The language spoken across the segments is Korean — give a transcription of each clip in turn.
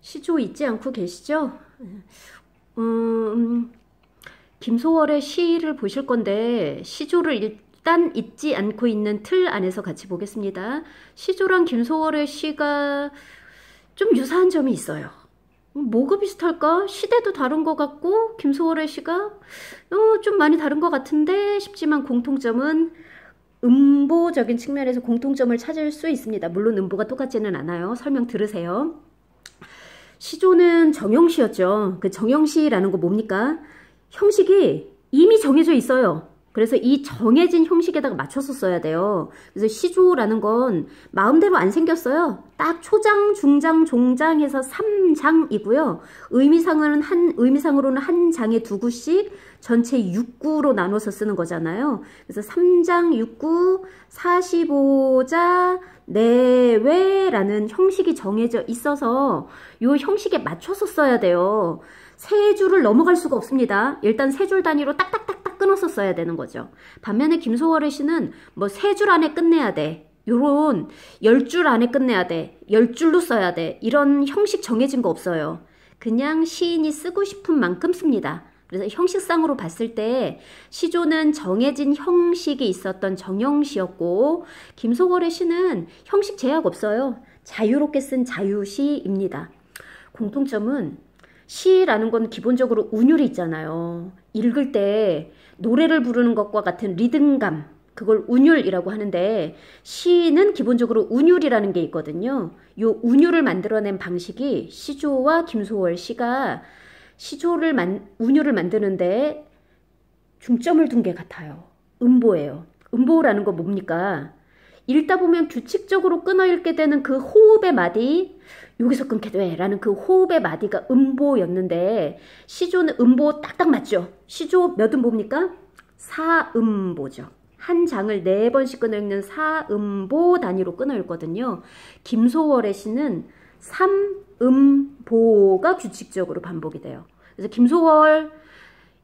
시조 잊지 않고 계시죠? 김소월의 시를 보실 건데 시조를 일단 잊지 않고 있는 틀 안에서 같이 보겠습니다. 시조랑 김소월의 시가 좀 유사한 점이 있어요. 뭐가 비슷할까? 시대도 다른 것 같고 김소월의 시가 좀 많이 다른 것 같은데 싶지만 공통점은 음보적인 측면에서 공통점을 찾을 수 있습니다. 물론 음보가 똑같지는 않아요. 설명 들으세요. 시조는 정형시였죠. 그 정형시라는 거 뭡니까? 형식이 이미 정해져 있어요. 그래서 이 정해진 형식에다가 맞춰서 써야 돼요. 그래서 시조라는 건 마음대로 안 생겼어요. 딱 초장, 중장, 종장 해서 3장이고요. 의미상으로는 한 장에 두 구씩 전체 6구로 나눠서 쓰는 거잖아요. 그래서 3장 6구 45자 내외라는 형식이 정해져 있어서 이 형식에 맞춰서 써야 돼요. 세 줄을 넘어갈 수가 없습니다. 일단 세 줄 단위로 딱딱딱딱 끊어서 써야 되는 거죠. 반면에 김소월의 시는 뭐 세 줄 안에 끝내야 돼. 요런 10줄 안에 끝내야 돼. 10줄로 써야 돼. 이런 형식 정해진 거 없어요. 그냥 시인이 쓰고 싶은 만큼 씁니다. 그래서 형식상으로 봤을 때 시조는 정해진 형식이 있었던 정형시였고 김소월의 시는 형식 제약 없어요. 자유롭게 쓴 자유시입니다. 공통점은 시라는 건 기본적으로 운율이 있잖아요. 읽을 때 노래를 부르는 것과 같은 리듬감, 그걸 운율이라고 하는데 시는 기본적으로 운율이라는 게 있거든요. 이 운율을 만들어낸 방식이 시조와 김소월 시가 운율을 만드는데 중점을 둔 게 같아요. 음보예요. 음보라는 거 뭡니까? 읽다 보면 규칙적으로 끊어 읽게 되는 그 호흡의 마디, 여기서 끊게 돼 라는 그 호흡의 마디가 음보였는데 시조는 음보 딱딱 맞죠? 시조 몇 음보입니까? 4음보죠. 한 장을 4번씩 끊어 읽는 4음보 단위로 끊어 읽거든요. 김소월의 시는 3음보가 규칙적으로 반복이 돼요. 그래서 김소월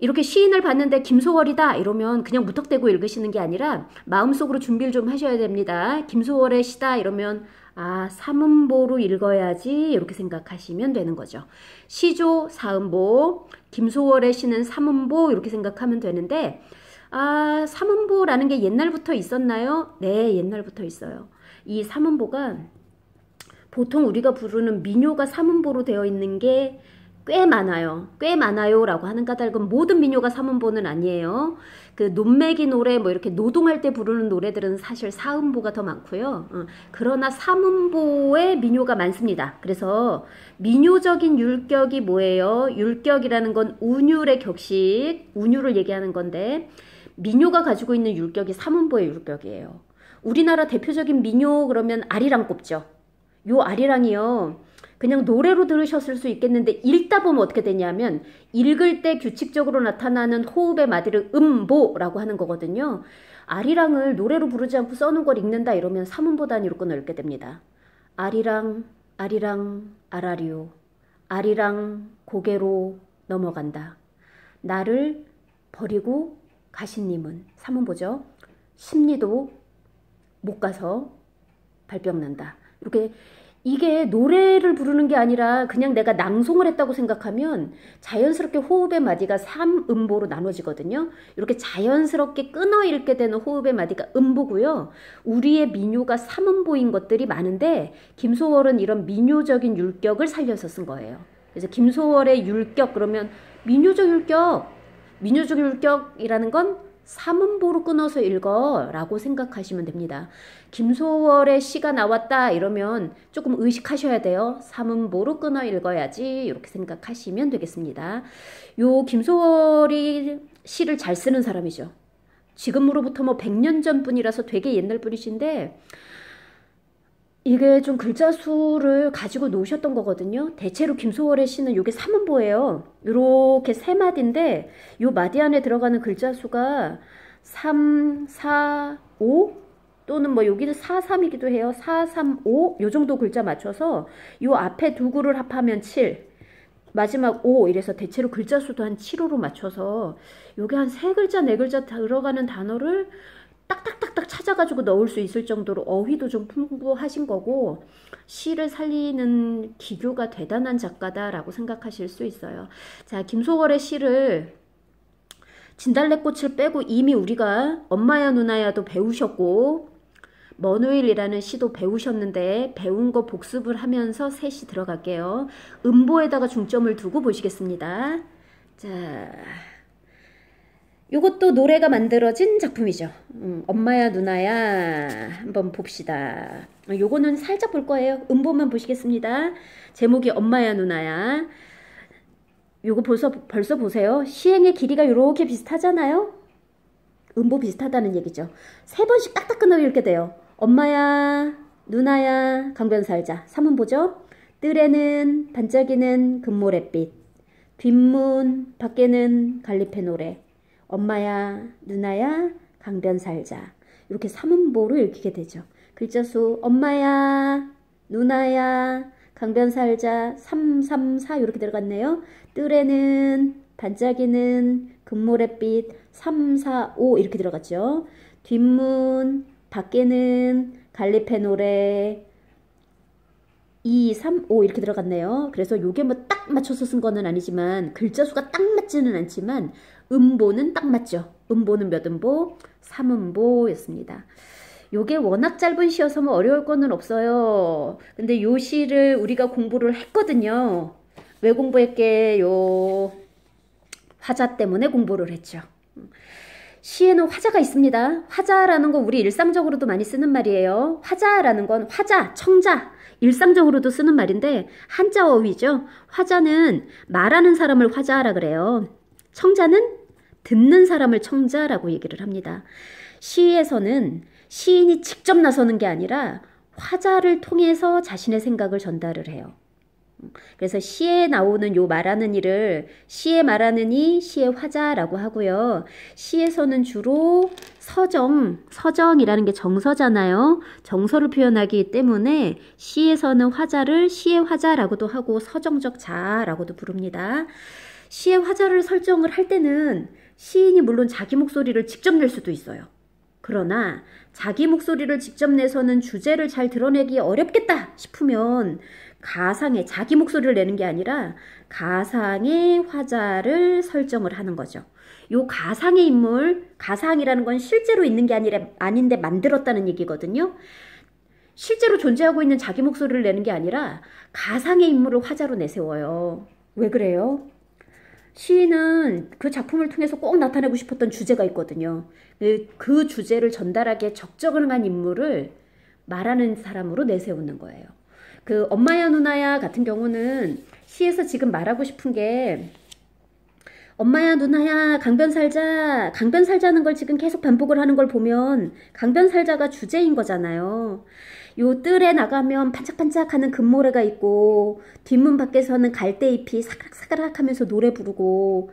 이렇게 시인을 봤는데 김소월이다 이러면 그냥 무턱대고 읽으시는 게 아니라 마음속으로 준비를 좀 하셔야 됩니다. 김소월의 시다 이러면 아 3음보로 읽어야지 이렇게 생각하시면 되는 거죠. 시조 4음보, 김소월의 시는 3음보 이렇게 생각하면 되는데 아 3음보라는 게 옛날부터 있었나요? 네, 옛날부터 있어요. 이 3음보가 보통 우리가 부르는 민요가 3음보로 되어 있는 게 꽤 많아요. 꽤 많아요 라고 하는 까닭은 모든 민요가 3음보는 아니에요. 그 논매기 노래 뭐 이렇게 노동할 때 부르는 노래들은 사실 4음보가 더 많고요. 그러나 3음보의 민요가 많습니다. 그래서 민요적인 율격이 뭐예요? 율격이라는 건 운율의 격식, 운율을 얘기하는 건데 민요가 가지고 있는 율격이 3음보의 율격이에요. 우리나라 대표적인 민요 그러면 아리랑 꼽죠. 요 아리랑이요. 그냥 노래로 들으셨을 수 있겠는데 읽다 보면 어떻게 되냐면 읽을 때 규칙적으로 나타나는 호흡의 마디를 음보라고 하는 거거든요. 아리랑을 노래로 부르지 않고 써놓은 걸 읽는다 이러면 3음보 단위로 끊어 읽게 됩니다. 아리랑 아리랑 아라리오 아리랑 고개로 넘어간다. 나를 버리고 가신 님은 3음보죠. 십리도 못 가서 발병난다. 이렇게 이게 노래를 부르는 게 아니라 그냥 내가 낭송을 했다고 생각하면 자연스럽게 호흡의 마디가 3음보로 나눠지거든요. 이렇게 자연스럽게 끊어 읽게 되는 호흡의 마디가 음보고요. 우리의 민요가 3음보인 것들이 많은데 김소월은 이런 민요적인 율격을 살려서 쓴 거예요. 그래서 김소월의 율격 그러면 민요적 율격이라는 건 3음보로 끊어서 읽어 라고 생각하시면 됩니다. 김소월의 시가 나왔다 이러면 조금 의식하셔야 돼요. 3음보로 끊어 읽어야지 이렇게 생각하시면 되겠습니다. 요 김소월이 시를 잘 쓰는 사람이죠. 지금으로부터 뭐 100년 전 분이라서 되게 옛날 분이신데 이게 좀 글자 수를 가지고 놓으셨던 거거든요. 대체로 김소월의 시는 이게 3음보예요. 이렇게 세 마디인데 이 마디 안에 들어가는 글자 수가 3, 4, 5 또는 뭐 여기는 4, 3이기도 해요. 4, 3, 5 요 정도 글자 맞춰서 이 앞에 두 구를 합하면 7 마지막 5 이래서 대체로 글자 수도 한 7호로 맞춰서 요게 한 3글자 4글자 들어가는 단어를 딱딱딱딱 찾아가지고 넣을 수 있을 정도로 어휘도 좀 풍부하신 거고 시를 살리는 기교가 대단한 작가다라고 생각하실 수 있어요. 자, 김소월의 시를 진달래꽃을 빼고 이미 우리가 엄마야 누나야도 배우셨고 머누일이라는 시도 배우셨는데 배운 거 복습을 하면서 셋이 들어갈게요. 음보에다가 중점을 두고 보시겠습니다. 자, 요것도 노래가 만들어진 작품이죠. 엄마야 누나야 한번 봅시다. 요거는 살짝 볼 거예요. 음보만 보시겠습니다. 제목이 엄마야 누나야. 요거 벌써 보세요. 시행의 길이가 요렇게 비슷하잖아요. 음보 비슷하다는 얘기죠. 3번씩 딱딱 끊어 읽게 돼요. 엄마야 누나야 강변살자 3음보죠. 뜰에는 반짝이는 금모래빛, 뒷문 밖에는 갈리페 노래, 엄마야 누나야 강변살자. 이렇게 3음보로 읽히게 되죠. 글자수 엄마야 누나야 강변살자 3, 3, 4 이렇게 들어갔네요. 뜰에는 반짝이는 금모래빛 3, 4, 5 이렇게 들어갔죠. 뒷문 밖에는 갈리페 노래 2, 3, 5 이렇게 들어갔네요. 그래서 요게 뭐 딱 맞춰서 쓴 거는 아니지만 글자 수가 딱 맞지는 않지만 음보는 딱 맞죠. 음보는 몇 음보? 3음보였습니다. 요게 워낙 짧은 시여서 뭐 어려울 거는 없어요. 근데 요 시를 우리가 공부를 했거든요. 왜 공부했게요? 화자 때문에 공부를 했죠. 시에는 화자가 있습니다. 화자라는 거 우리 일상적으로도 많이 쓰는 말이에요. 화자라는 건 화자, 청자, 일상적으로도 쓰는 말인데 한자 어휘죠. 화자는 말하는 사람을 화자라 그래요. 청자는 듣는 사람을 청자라고 얘기를 합니다. 시에서는 시인이 직접 나서는 게 아니라 화자를 통해서 자신의 생각을 전달을 해요. 그래서 시에 나오는 요 말하는 이를 시에 말하는 이 시의 화자라고 하고요. 시에서는 주로 서정이라는 게 정서잖아요. 정서를 표현하기 때문에 시에서는 화자를 시의 화자라고도 하고 서정적 자라고도 부릅니다. 시의 화자를 설정을 할 때는 시인이 물론 자기 목소리를 직접 낼 수도 있어요. 그러나 자기 목소리를 직접 내서는 주제를 잘 드러내기 어렵겠다 싶으면 가상의 자기 목소리를 내는 게 아니라 가상의 화자를 설정을 하는 거죠. 요 가상의 인물, 가상이라는 건 실제로 있는 게 아닌데 만들었다는 얘기거든요. 실제로 존재하고 있는 자기 목소리를 내는 게 아니라 가상의 인물을 화자로 내세워요. 왜 그래요? 시인은 그 작품을 통해서 꼭 나타내고 싶었던 주제가 있거든요. 그 주제를 전달하기에 적정한 인물을 말하는 사람으로 내세우는 거예요. 그 엄마야 누나야 같은 경우는 시에서 지금 말하고 싶은 게 엄마야 누나야 강변살자는 걸 지금 계속 반복을 하는 걸 보면 강변살자가 주제인 거잖아요. 요 뜰에 나가면 반짝반짝하는 금모래가 있고 뒷문 밖에서는 갈대잎이 사각사각 하면서 노래 부르고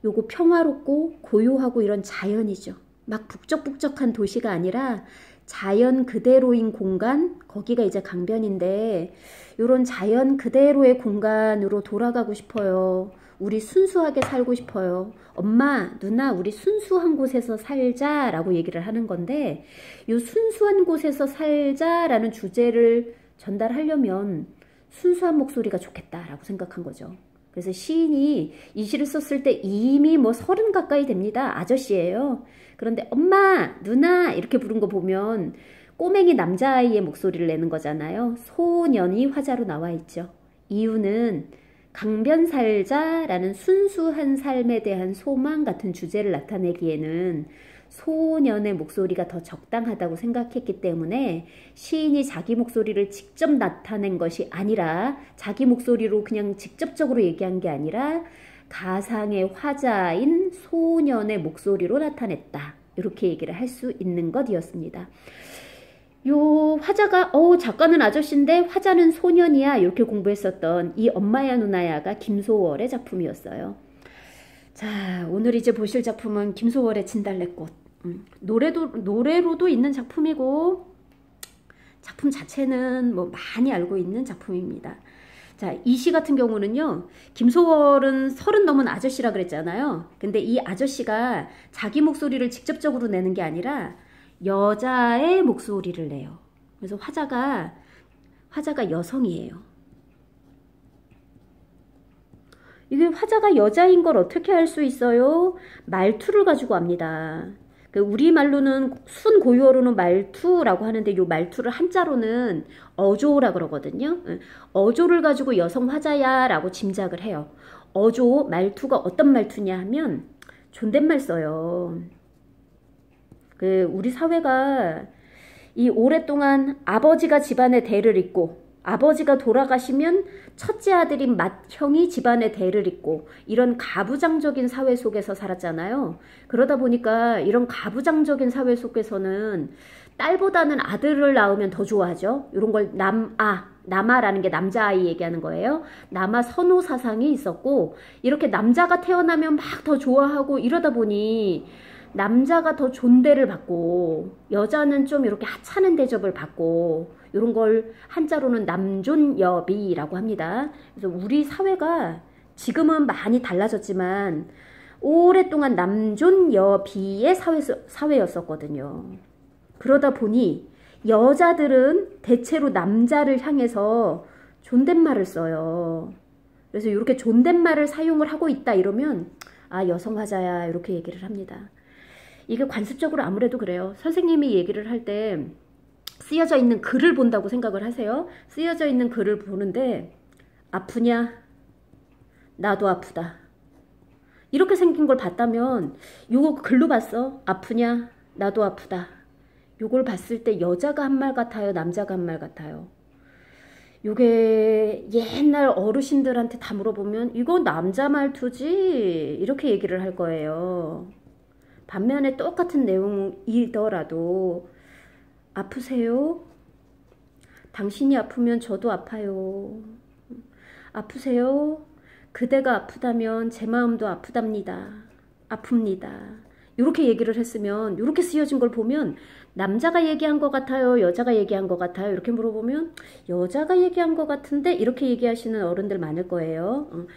요거 평화롭고 고요하고 이런 자연이죠. 막 북적북적한 도시가 아니라 자연 그대로인 공간, 거기가 이제 강변인데 요런 자연 그대로의 공간으로 돌아가고 싶어요. 우리 순수하게 살고 싶어요. 엄마, 누나, 우리 순수한 곳에서 살자라고 얘기를 하는 건데 요 순수한 곳에서 살자라는 주제를 전달하려면 순수한 목소리가 좋겠다라고 생각한 거죠. 그래서 시인이 이 시를 썼을 때 이미 뭐 30 가까이 됩니다. 아저씨예요. 그런데 엄마, 누나 이렇게 부른 거 보면 꼬맹이 남자아이의 목소리를 내는 거잖아요. 소년이 화자로 나와 있죠. 이유는 강변살자라는 순수한 삶에 대한 소망 같은 주제를 나타내기에는 소년의 목소리가 더 적당하다고 생각했기 때문에 시인이 자기 목소리를 직접 나타낸 것이 아니라 자기 목소리로 그냥 직접적으로 얘기한 게 아니라 가상의 화자인 소년의 목소리로 나타냈다. 이렇게 얘기를 할 수 있는 것이었습니다. 요 화자가 작가는 아저씨인데 화자는 소년이야 이렇게 공부했었던 이 엄마야 누나야가 김소월의 작품이었어요. 자, 오늘 이제 보실 작품은 김소월의 진달래꽃. 노래로도 있는 작품이고 작품 자체는 뭐 많이 알고 있는 작품입니다. 자, 이 시 같은 경우는요, 김소월은 30 넘은 아저씨라 그랬잖아요. 근데 이 아저씨가 자기 목소리를 직접적으로 내는 게 아니라 여자의 목소리를 내요. 그래서 화자가 여성이에요. 이게 화자가 여자인 걸 어떻게 알 수 있어요? 말투를 가지고 압니다. 우리말로는 순고유어로는 말투라고 하는데 이 말투를 한자로는 어조라 그러거든요. 어조를 가지고 여성 화자야 라고 짐작을 해요. 어조 말투가 어떤 말투냐 하면 존댓말 써요. 우리 사회가 이 오랫동안 아버지가 집안의 대를 잇고 아버지가 돌아가시면 첫째 아들인 맏형이 집안의 대를 잇고 이런 가부장적인 사회 속에서 살았잖아요. 그러다 보니까 이런 가부장적인 사회 속에서는 딸보다는 아들을 낳으면 더 좋아하죠. 이런 걸 남아라는 게 남자아이 얘기하는 거예요. 남아 선호 사상이 있었고 이렇게 남자가 태어나면 막 더 좋아하고 이러다 보니 남자가 더 존대를 받고 여자는 좀 이렇게 하찮은 대접을 받고 이런 걸 한자로는 남존여비라고 합니다. 그래서 우리 사회가 지금은 많이 달라졌지만 오랫동안 남존여비의 사회였었거든요. 그러다 보니 여자들은 대체로 남자를 향해서 존댓말을 써요. 그래서 이렇게 존댓말을 사용을 하고 있다 이러면 여성 화자야 이렇게 얘기를 합니다. 이게 관습적으로 아무래도 그래요. 선생님이 얘기를 할 때 쓰여져 있는 글을 본다고 생각을 하세요. 쓰여져 있는 글을 보는데 아프냐? 나도 아프다. 이렇게 생긴 걸 봤다면 요거 글로 봤어? 아프냐? 나도 아프다. 요걸 봤을 때 여자가 한 말 같아요? 남자가 한 말 같아요? 요게 옛날 어르신들한테 다 물어보면 이거 남자 말투지? 이렇게 얘기를 할 거예요. 반면에 똑같은 내용이더라도 아프세요? 당신이 아프면 저도 아파요. 아프세요? 그대가 아프다면 제 마음도 아프답니다. 아픕니다. 이렇게 얘기를 했으면 이렇게 쓰여진 걸 보면 남자가 얘기한 것 같아요? 여자가 얘기한 것 같아요? 이렇게 물어보면 여자가 얘기한 것 같은데 이렇게 얘기하시는 어른들 많을 거예요.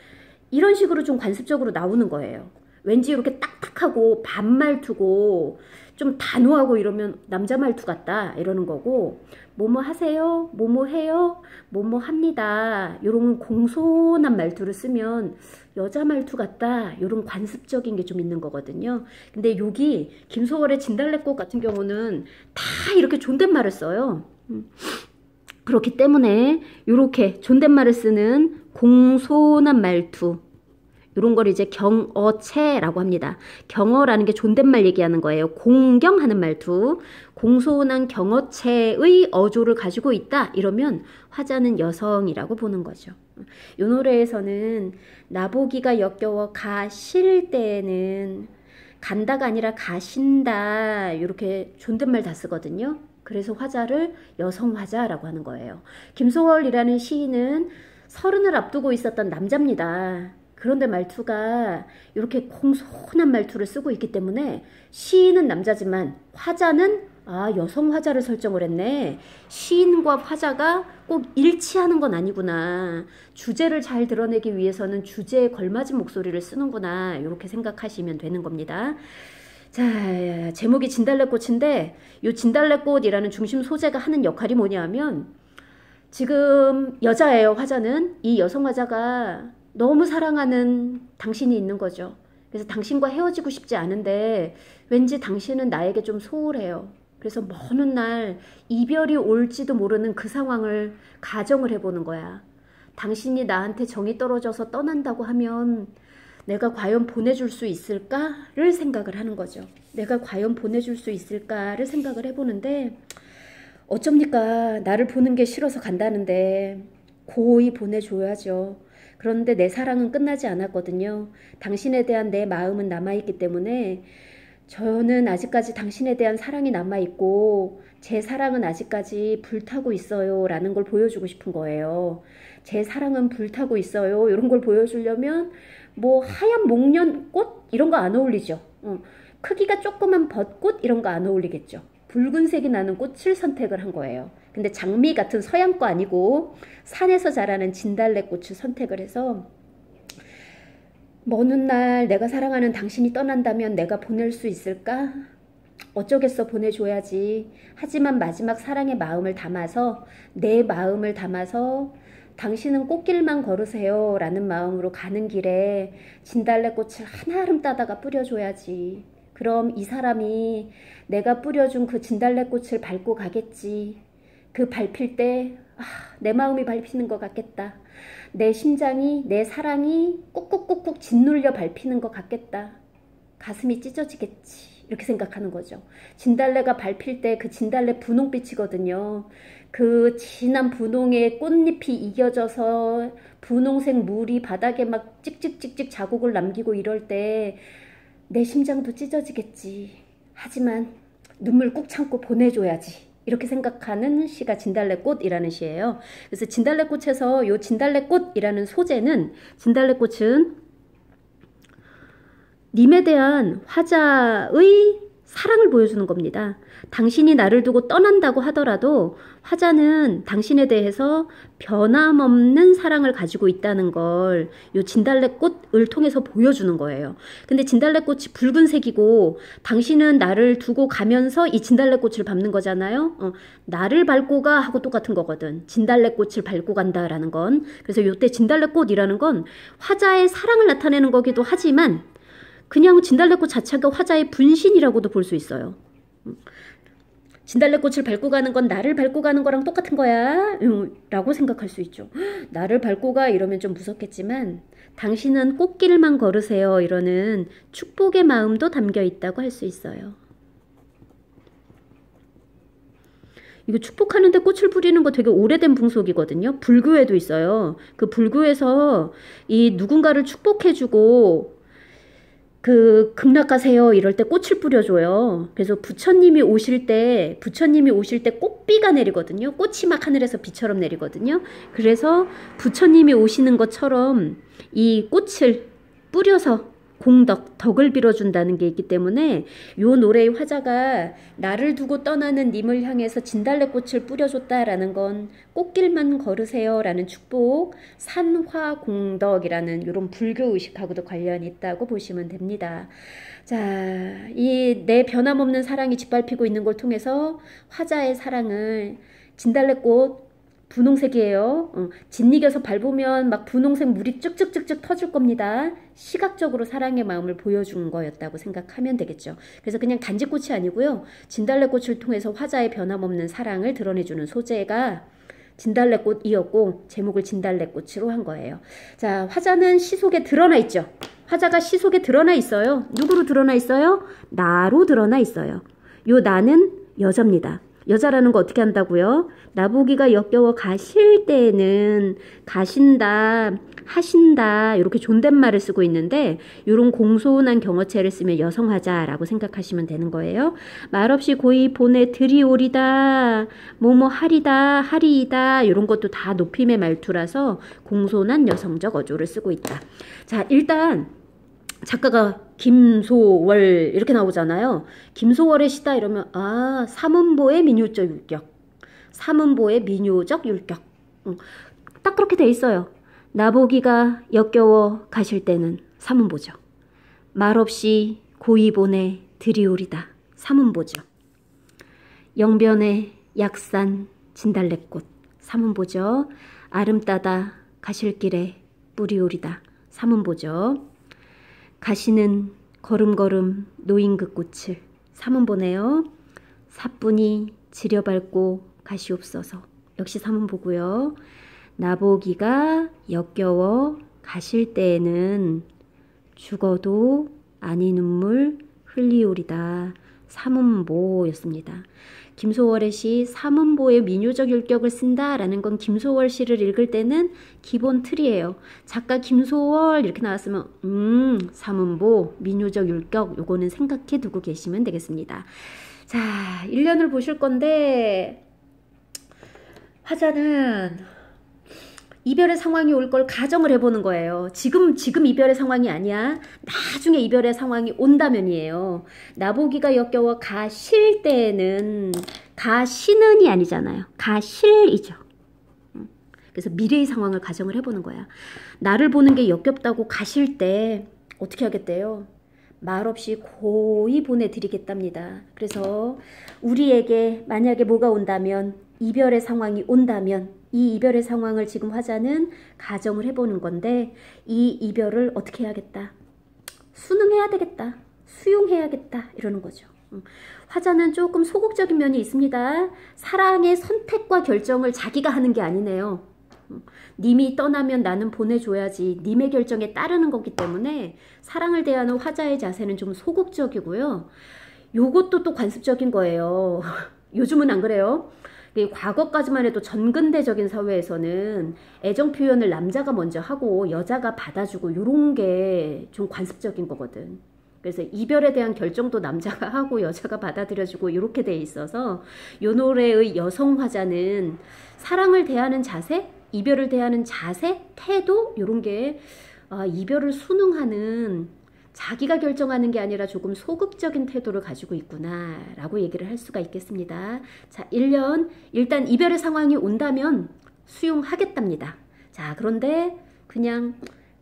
이런 식으로 좀 관습적으로 나오는 거예요. 왠지 이렇게 딱딱하고 반말투고 좀 단호하고 이러면 남자 말투 같다 이러는 거고 뭐뭐 하세요? 뭐뭐 해요? 뭐뭐 합니다. 이런 공손한 말투를 쓰면 여자 말투 같다 이런 관습적인 게 좀 있는 거거든요. 근데 여기 김소월의 진달래꽃 같은 경우는 다 이렇게 존댓말을 써요. 그렇기 때문에 이렇게 존댓말을 쓰는 공손한 말투 이런 걸 이제 경어체라고 합니다. 경어라는 게 존댓말 얘기하는 거예요. 공경하는 말투. 공손한 경어체의 어조를 가지고 있다. 이러면 화자는 여성이라고 보는 거죠. 이 노래에서는 나보기가 역겨워 가실 때에는 간다가 아니라 가신다. 이렇게 존댓말 다 쓰거든요. 그래서 화자를 여성 화자라고 하는 거예요. 김소월이라는 시인은 30을 앞두고 있었던 남자입니다. 그런데 말투가 이렇게 공손한 말투를 쓰고 있기 때문에 시인은 남자지만 화자는 여성 화자를 설정을 했네. 시인과 화자가 꼭 일치하는 건 아니구나. 주제를 잘 드러내기 위해서는 주제에 걸맞은 목소리를 쓰는구나. 이렇게 생각하시면 되는 겁니다. 자, 제목이 진달래꽃인데 이 진달래꽃이라는 중심 소재가 하는 역할이 뭐냐면 지금 여자예요. 화자는. 이 여성 화자가 너무 사랑하는 당신이 있는 거죠. 그래서 당신과 헤어지고 싶지 않은데 왠지 당신은 나에게 좀 소홀해요. 그래서 먼 훗날 이별이 올지도 모르는 그 상황을 가정을 해보는 거야. 당신이 나한테 정이 떨어져서 떠난다고 하면 내가 과연 보내줄 수 있을까를 생각을 하는 거죠. 내가 과연 보내줄 수 있을까를 생각을 해보는데 어쩝니까? 나를 보는 게 싫어서 간다는데 고이 보내줘야죠. 그런데 내 사랑은 끝나지 않았거든요. 당신에 대한 내 마음은 남아있기 때문에 저는 아직까지 당신에 대한 사랑이 남아있고 제 사랑은 아직까지 불타고 있어요 라는 걸 보여주고 싶은 거예요. 제 사랑은 불타고 있어요 이런 걸 보여주려면 뭐 하얀 목련꽃 이런 거 안 어울리죠. 크기가 조그만 벚꽃 이런 거 안 어울리겠죠. 붉은색이 나는 꽃을 선택을 한 거예요. 근데 장미 같은 서양과 아니고 산에서 자라는 진달래꽃을 선택을 해서 먼 훗날 내가 사랑하는 당신이 떠난다면 내가 보낼 수 있을까? 어쩌겠어 보내줘야지. 하지만 마지막 사랑의 마음을 담아서 내 마음을 담아서 당신은 꽃길만 걸으세요 라는 마음으로 가는 길에 진달래꽃을 한아름 따다가 뿌려줘야지. 그럼 이 사람이 내가 뿌려준 그 진달래꽃을 밟고 가겠지. 그 밟힐 때 내 마음이 밟히는 것 같겠다. 내 심장이 내 사랑이 꾹꾹꾹꾹 짓눌려 밟히는 것 같겠다. 가슴이 찢어지겠지. 이렇게 생각하는 거죠. 진달래가 밟힐 때 그 진달래 분홍빛이거든요. 그 진한 분홍의 꽃잎이 이겨져서 분홍색 물이 바닥에 막 찍찍찍찍 자국을 남기고 이럴 때 내 심장도 찢어지겠지. 하지만 눈물 꾹 참고 보내줘야지. 이렇게 생각하는 시가 진달래꽃이라는 시예요. 그래서 진달래꽃에서 요 진달래꽃이라는 소재는 진달래꽃은 님에 대한 화자의 사랑을 보여주는 겁니다. 당신이 나를 두고 떠난다고 하더라도 화자는 당신에 대해서 변함없는 사랑을 가지고 있다는 걸 요 진달래꽃을 통해서 보여주는 거예요. 근데 진달래꽃이 붉은색이고 당신은 나를 두고 가면서 이 진달래꽃을 밟는 거잖아요. 나를 밟고 가 하고 똑같은 거거든. 진달래꽃을 밟고 간다라는 건. 그래서 요때 진달래꽃이라는 건 화자의 사랑을 나타내는 거기도 하지만 그냥 진달래꽃 자체가 화자의 분신이라고도 볼 수 있어요. 진달래꽃을 밟고 가는 건 나를 밟고 가는 거랑 똑같은 거야 라고 생각할 수 있죠. 나를 밟고 가 이러면 좀 무섭겠지만 당신은 꽃길만 걸으세요 이러는 축복의 마음도 담겨 있다고 할 수 있어요. 이거 축복하는데 꽃을 뿌리는 거 되게 오래된 풍속이거든요. 불교에도 있어요. 그 불교에서 이 누군가를 축복해주고 그 극락가세요 이럴 때 꽃을 뿌려줘요. 그래서 부처님이 오실 때 꽃비가 내리거든요. 꽃이 막 하늘에서 비처럼 내리거든요. 그래서 부처님이 오시는 것처럼 이 꽃을 뿌려서 덕을 빌어준다는 게 있기 때문에 요 노래의 화자가 나를 두고 떠나는 님을 향해서 진달래꽃을 뿌려줬다라는 건 꽃길만 걸으세요 라는 축복, 산화공덕이라는 이런 불교의식하고도 관련이 있다고 보시면 됩니다. 자, 이 내 변함없는 사랑이 짓밟히고 있는 걸 통해서 화자의 사랑을 진달래꽃 분홍색이에요. 짓이겨서 밟으면 막 분홍색 물이 쭉쭉쭉쭉 터질 겁니다. 시각적으로 사랑의 마음을 보여준 거였다고 생각하면 되겠죠. 그래서 그냥 단지꽃이 아니고요. 진달래꽃을 통해서 화자의 변함없는 사랑을 드러내주는 소재가 진달래꽃이었고 제목을 진달래꽃으로 한 거예요. 자, 화자는 시 속에 드러나 있죠. 화자가 시 속에 드러나 있어요. 누구로 드러나 있어요? 나로 드러나 있어요. 요 나는 여자입니다. 여자라는 거 어떻게 한다고요? 나보기가 역겨워 가실 때에는 가신다, 하신다 이렇게 존댓말을 쓰고 있는데 이런 공손한 경어체를 쓰면 여성하자라고 생각하시면 되는 거예요. 말없이 고이 보내 드리오리다, 뭐뭐 하리다, 하리이다 이런 것도 다 높임의 말투라서 공손한 여성적 어조를 쓰고 있다. 자, 일단 작가가 김소월 이렇게 나오잖아요. 김소월의 시다 이러면 삼음보의 민요적 율격, 삼음보의 민요적 율격. 딱 그렇게 돼 있어요. 나보기가 역겨워 가실 때는 삼음보죠. 말없이 고이 보내 드리오리다, 삼음보죠. 영변의 약산 진달래꽃, 삼음보죠. 아름따다 가실 길에 뿌리오리다, 삼음보죠. 가시는 걸음걸음 놓인 그 꽃을, 삼음보네요. 사뿐히 지려밟고 가시옵소서, 역시 삼음보고요. 나보기가 역겨워 가실 때에는 죽어도 아니 눈물 흘리오리다, 삼음보였습니다. 김소월의 시 삼음보의 민요적 율격을 쓴다라는 건 김소월 시를 읽을 때는 기본 틀이에요. 작가 김소월 이렇게 나왔으면 삼음보 민요적 율격 요거는 생각해 두고 계시면 되겠습니다. 자, 1년을 보실 건데 화자는 이별의 상황이 올 걸 가정을 해보는 거예요. 지금 이별의 상황이 아니야. 나중에 이별의 상황이 온다면이에요. 나보기가 역겨워 가실 때에는 가시는이 아니잖아요. 가실이죠. 그래서 미래의 상황을 가정을 해보는 거야. 나를 보는 게 역겹다고 가실 때 어떻게 하겠대요? 말없이 고이 보내드리겠답니다. 그래서 우리에게 만약에 뭐가 온다면, 이별의 상황이 온다면, 이 이별의 상황을 지금 화자는 가정을 해보는 건데, 이 이별을 어떻게 해야겠다? 수능해야 되겠다. 수용해야겠다. 이러는 거죠. 화자는 조금 소극적인 면이 있습니다. 사랑의 선택과 결정을 자기가 하는 게 아니네요. 님이 떠나면 나는 보내줘야지, 님의 결정에 따르는 거기 때문에 사랑을 대하는 화자의 자세는 좀 소극적이고요. 요것도 또 관습적인 거예요. 요즘은 안 그래요. 과거까지만 해도 전근대적인 사회에서는 애정 표현을 남자가 먼저 하고 여자가 받아주고 요런 게 좀 관습적인 거거든. 그래서 이별에 대한 결정도 남자가 하고 여자가 받아들여주고 이렇게 돼 있어서 요 노래의 여성 화자는 사랑을 대하는 자세, 이별을 대하는 자세, 태도 이런 게 이별을 순응하는, 자기가 결정하는 게 아니라 조금 소극적인 태도를 가지고 있구나 라고 얘기를 할 수가 있겠습니다. 자, 1년 일단 이별의 상황이 온다면 수용하겠답니다. 자, 그런데 그냥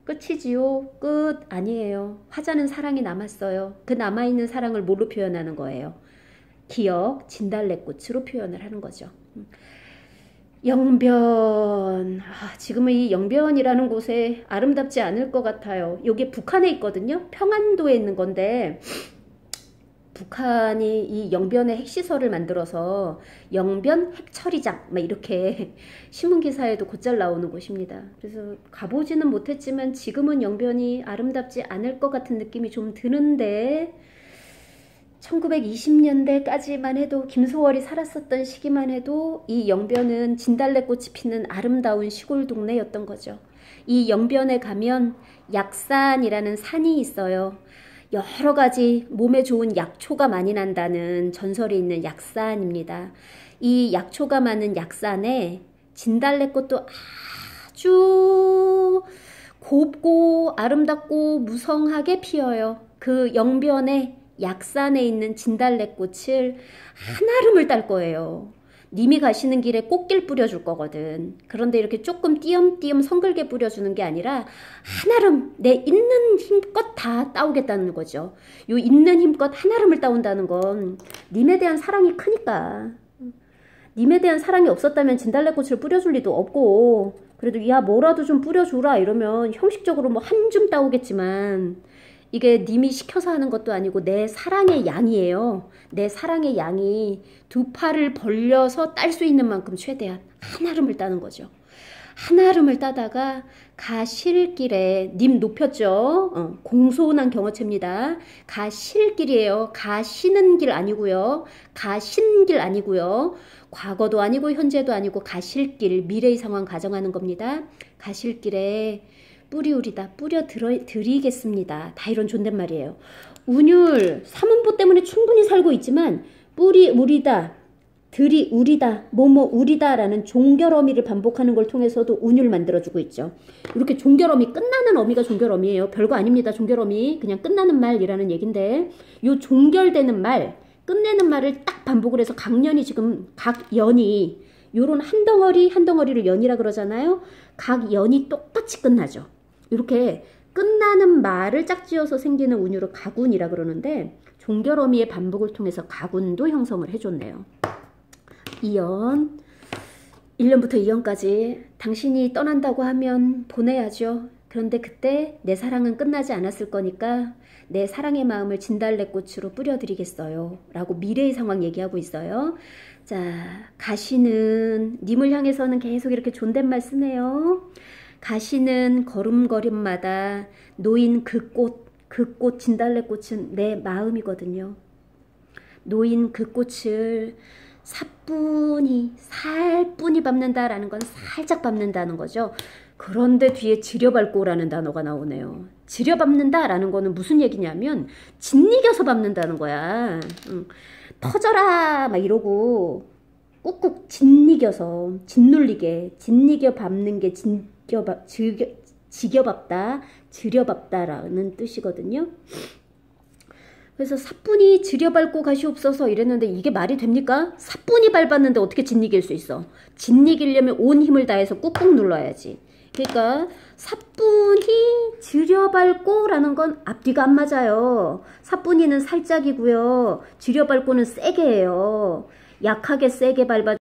끝이지요? 끝 아니에요. 화자는 사랑이 남았어요. 그 남아있는 사랑을 뭘로 표현하는 거예요? 기억, 진달래꽃으로 표현을 하는 거죠. 영변. 지금은 이 영변이라는 곳에 아름답지 않을 것 같아요. 여기 북한에 있거든요. 평안도에 있는 건데 북한이 이 영변의 핵시설을 만들어서 영변 핵처리장 막 이렇게 신문기사에도 곧잘 나오는 곳입니다. 그래서 가보지는 못했지만 지금은 영변이 아름답지 않을 것 같은 느낌이 좀 드는데 1920년대까지만 해도, 김소월이 살았었던 시기만 해도 이 영변은 진달래꽃이 피는 아름다운 시골 동네였던 거죠. 이 영변에 가면 약산이라는 산이 있어요. 여러 가지 몸에 좋은 약초가 많이 난다는 전설이 있는 약산입니다. 이 약초가 많은 약산에 진달래꽃도 아주 곱고 아름답고 무성하게 피어요. 그 영변에 약산에 있는 진달래꽃을 한아름을 딸 거예요. 님이 가시는 길에 꽃길 뿌려줄 거거든. 그런데 이렇게 조금 띄엄띄엄 성글게 뿌려주는 게 아니라 한아름, 내 있는 힘껏 다 따오겠다는 거죠. 요 있는 힘껏 한아름을 따온다는 건 님에 대한 사랑이 크니까. 님에 대한 사랑이 없었다면 진달래꽃을 뿌려줄 리도 없고, 그래도 야 뭐라도 좀 뿌려줘라 이러면 형식적으로 뭐 한 줌 따오겠지만, 이게 님이 시켜서 하는 것도 아니고 내 사랑의 양이에요. 내 사랑의 양이 두 팔을 벌려서 딸 수 있는 만큼 최대한 한아름을 따는 거죠. 한아름을 따다가 가실 길에, 님 높였죠? 공손한 경어체입니다. 가실 길이에요. 가시는 길 아니고요. 가신 길 아니고요. 과거도 아니고 현재도 아니고 가실 길, 미래의 상황 가정하는 겁니다. 가실 길에 뿌리우리다, 뿌려 드리겠습니다. 다 이런 존댓말이에요. 운율, 사문보 때문에 충분히 살고 있지만 뿌리우리다, 드리우리다, 뭐뭐우리다 라는 종결어미를 반복하는 걸 통해서도 운율 만들어주고 있죠. 이렇게 종결어미, 끝나는 어미가 종결어미예요. 별거 아닙니다. 종결어미. 그냥 끝나는 말이라는 얘긴데, 요 종결되는 말, 끝내는 말을 딱 반복을 해서 각연이, 지금 각 연이 요런 한 덩어리 한 덩어리를 연이라 그러잖아요. 각 연이 똑같이 끝나죠. 이렇게 끝나는 말을 짝지어서 생기는 운율을 가군이라 그러는데, 종결어미의 반복을 통해서 가군도 형성을 해줬네요. 2연, 1년부터 2년까지 당신이 떠난다고 하면 보내야죠. 그런데 그때 내 사랑은 끝나지 않았을 거니까 내 사랑의 마음을 진달래꽃으로 뿌려드리겠어요 라고 미래의 상황 얘기하고 있어요. 자, 가시는, 님을 향해서는 계속 이렇게 존댓말 쓰네요. 가시는 걸음걸음마다 놓인 그 꽃 진달래꽃은 내 마음이거든요. 놓인 그 꽃을 살뿐히 밟는다라는 건 살짝 밟는다는 거죠. 그런데 뒤에 지려밟고라는 단어가 나오네요. 지려밟는다라는 거는 무슨 얘기냐면 짓이겨서 밟는다는 거야. 터져라 막 이러고 꾹꾹 짓이겨서, 짓눌리게, 짓이겨 밟는 게 지겨밟다, 지려밟다라는 뜻이거든요. 그래서 사뿐히 지려밟고 가시옵소서 이랬는데 이게 말이 됩니까? 사뿐히 밟았는데 어떻게 짓이길 수 있어? 짓이기려면 온 힘을 다해서 꾹꾹 눌러야지. 그러니까 사뿐히 지려밟고라는 건 앞뒤가 안 맞아요. 사뿐히는 살짝이고요. 지려밟고는 세게 해요. 약하게 세게 밟아